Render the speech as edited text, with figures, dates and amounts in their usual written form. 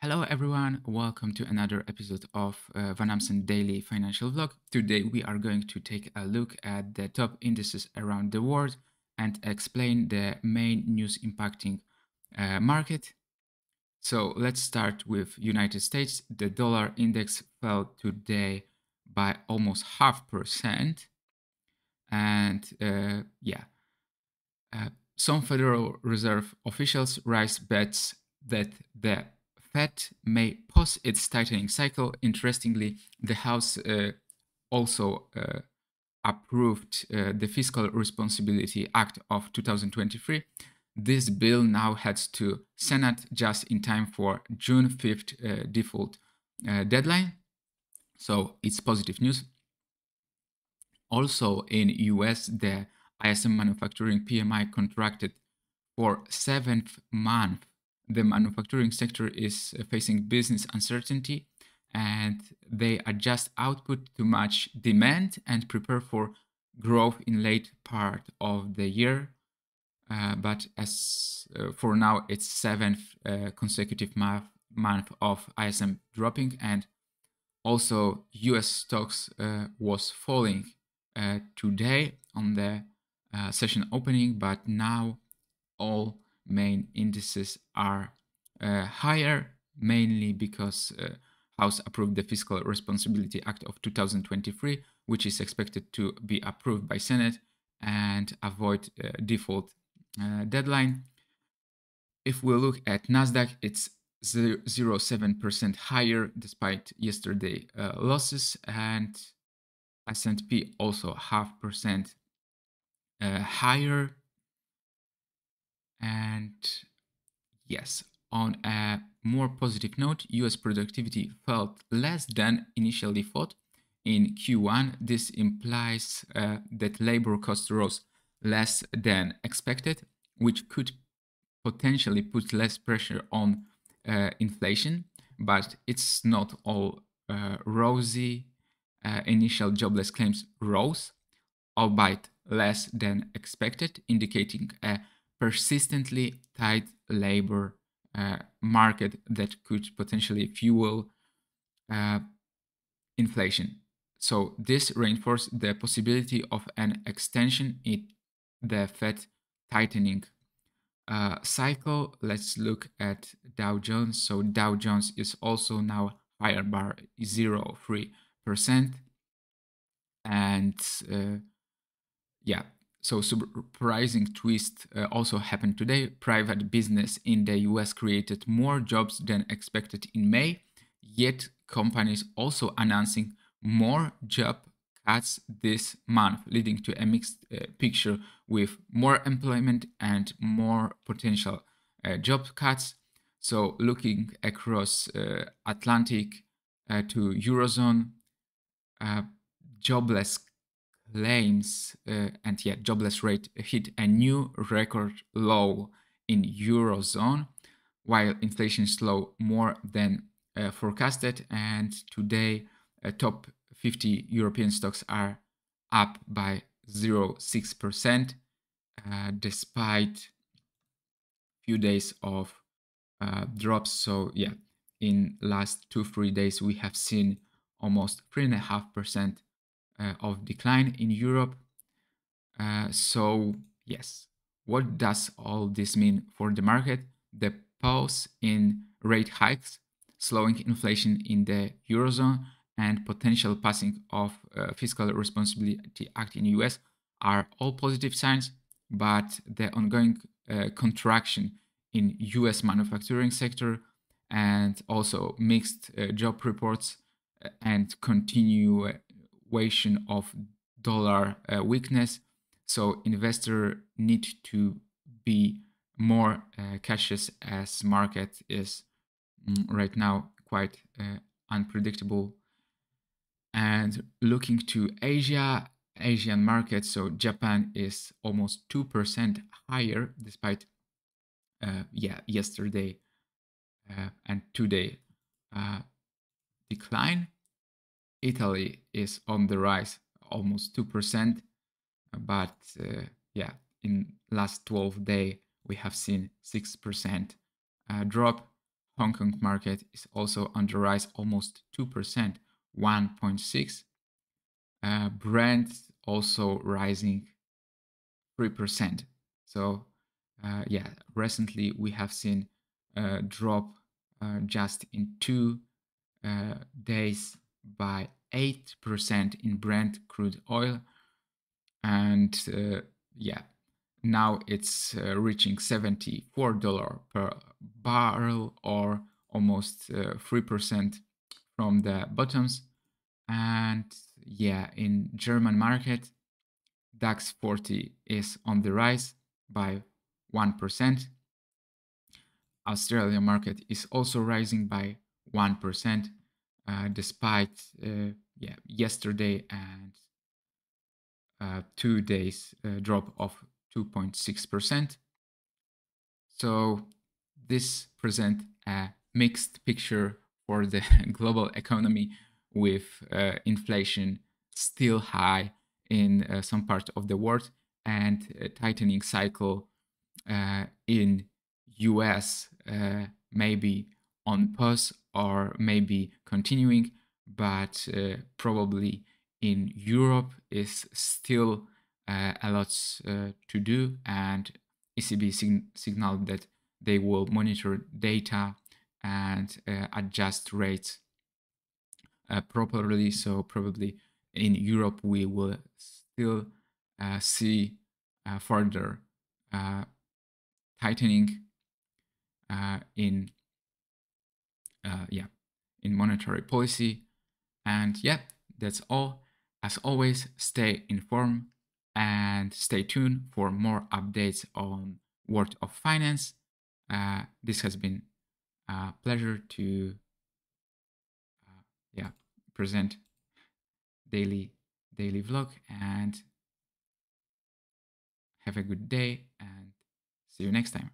Hello everyone, welcome to another episode of Van Amsen Daily Financial Vlog. Today we are going to take a look at the top indices around the world and explain the main news impacting market. So let's start with United States. The dollar index fell today by almost 0.5%. And some Federal Reserve officials raised bets that the Fed may pause its tightening cycle. Interestingly, the House also approved the Fiscal Responsibility Act of 2023. This bill now heads to Senate just in time for June 5th default deadline. So it's positive news. Also in US, the ISM Manufacturing PMI contracted for 7th month. The manufacturing sector is facing business uncertainty and they adjust output to match demand and prepare for growth in late part of the year. But as for now, it's 7th consecutive month of ISM dropping, and also US stocks was falling today on the session opening, but now all main indices are higher, mainly because House approved the Fiscal Responsibility Act of 2023, which is expected to be approved by Senate and avoid default deadline. If we look at Nasdaq, it's 0.07% higher despite yesterday losses, and S&P also 0.5% higher. And yes, on a more positive note, US productivity fell less than initially thought in Q1. This implies that labor costs rose less than expected, which could potentially put less pressure on inflation, but it's not all rosy. Initial jobless claims rose, albeit less than expected, indicating a persistently tight labor market that could potentially fuel inflation. So this reinforced the possibility of an extension in the Fed tightening cycle. Let's look at Dow Jones. So Dow Jones is also now higher by 0.3%. And so surprising twist also happened today. Private business in the US created more jobs than expected in May, yet companies also announcing more job cuts this month, leading to a mixed picture with more employment and more potential job cuts. So looking across Atlantic to Eurozone, jobless claims jobless rate hit a new record low in Eurozone, while inflation slowed more than forecasted. And today, top 50 European stocks are up by 0.6%, despite few days of drops. So yeah, in last 2-3 days, we have seen almost 3.5% of decline in Europe. So yes, what does all this mean for the market? The pause in rate hikes, slowing inflation in the Eurozone, and potential passing of Fiscal Responsibility Act in US are all positive signs, but the ongoing contraction in US manufacturing sector and also mixed job reports and continuation of dollar weakness. So investors need to be more cautious, as market is right now quite unpredictable. And looking to Asian markets, so Japan is almost 2% higher despite yesterday and today decline. Italy is on the rise, almost 2%, but in last 12 days we have seen 6% drop. Hong Kong market is also on the rise, almost 2%, 1.6. Brent also rising 3%. So yeah, recently we have seen a drop just in 2 days by 8% in Brent crude oil. And yeah, now it's reaching $74 per barrel, or almost 3% from the bottoms. And yeah, in German market, DAX 40 is on the rise by 1%. Australia market is also rising by 1%, despite yeah, yesterday and 2 days drop of 2.6%. So this presents a mixed picture for the global economy, with inflation still high in some part of the world, and a tightening cycle in US maybe on pause or maybe continuing, but probably in Europe is still a lot to do, and ECB signaled that they will monitor data and adjust rates properly. So probably in Europe we will still see further tightening in yeah, in monetary policy. And yeah, that's all. As always, stay informed and stay tuned for more updates on world of finance. This has been a pleasure to yeah, present daily vlog, and have a good day and see you next time.